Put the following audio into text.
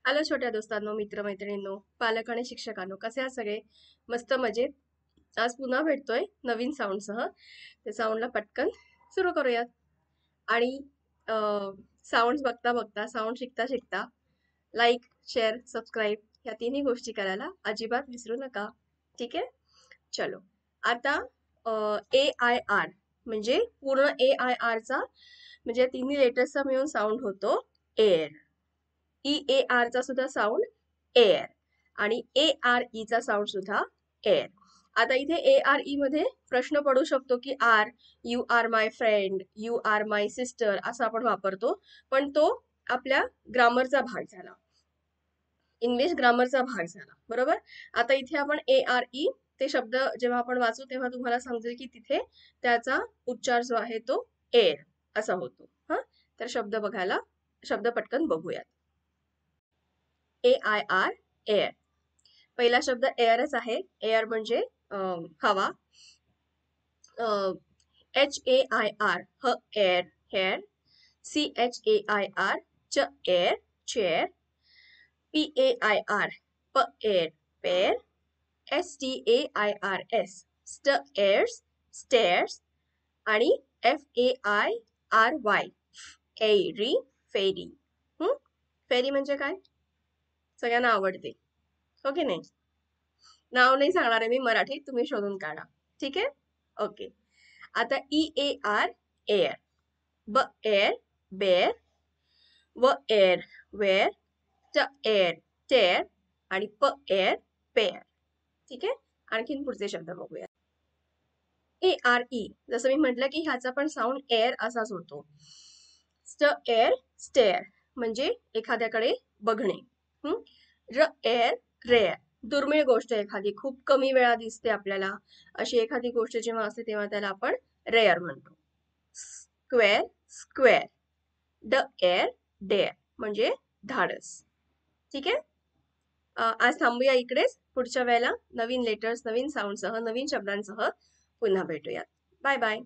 Hello छोट्या दोस्तांनो, मित्रमैत्रिणींनो, पालक आणि शिक्षकांनो, कसे आहात सगळे? मस्त मजेत. आज पुन्हा भेटतोय नवीन साऊंडसह. ते साऊंडला पटकन सुरू करूयात. आणि साऊंड बघता बघता, साऊंड शिकता शिकता लाईक, शेअर, सबस्क्राईब या तिन्ही गोष्टी करायला अजिबात विसरू नका. ठीक आहे? चलो. आता AIR म्हणजे पूर्ण AIR चा म्हणजे तिन्ही लेटर्सचा मिळून साऊंड होतो एअर. EAR चा सुद्धा साऊंड एअर आणि ARE चा साऊंड सुद्धा एअर. आता इथे ARE मध्ये प्रश्न पडू शकतो की you are my friend, you are my sister असा आपण वापरतो, पण तो आपल्या ग्रामरचा भाग झाला, इंग्लिश ग्रामरचा भाग झाला. बरोबर. आता इथे आपण ARE ते शब्द जेव्हा आपण वाचू तेव्हा तुम्हाला समजेल की तिथे त्याचा उच्चार जो आहे तो एअर असा होतो. हा, तर शब्द पटकन बघूयात. AIR air. पहिला शब्द एअरच आहे. एअर म्हणजे हवा. HAIR ह एअर हेअर. CHAIR च एअर चेअर. PAIR प air pair. STAIRS stairs stairs. आणि FAIRY एरी फेरी. फेरी म्हणजे काय? सगळ्यांना आवडते, हो की नाही? नाव नाही सांगणार आहे मी, मराठीत तुम्ही शोधून काढा. ठीक आहे? ओके. आता EAR एअर. ब एअर बेअर. व एअर वेअर. ट एअर टेअर. आणि प एअर पेअर. ठीक आहे? आणखीन पुढचे शब्द बघूया. ARE जसं मी म्हटलं की ह्याचा पण साऊंड एअर असाच होतो. एअर स्टेअर म्हणजे एखाद्याकडे बघणे. र एअर रेअर दुर्मिळ गोष्ट, एखादी खूप कमी वेळा दिसते आपल्याला अशी एखादी गोष्ट जेव्हा असते तेव्हा त्याला आपण रेअर म्हणतो. Square square. ड एअर डेअर म्हणजे धाडस. ठीक आहे? आज थांबूया इकडेच. पुढच्या वेळेला नवीन लेटर्स, नवीन साऊंडसह, नवीन शब्दांसह पुन्हा भेटूयात. Bye bye.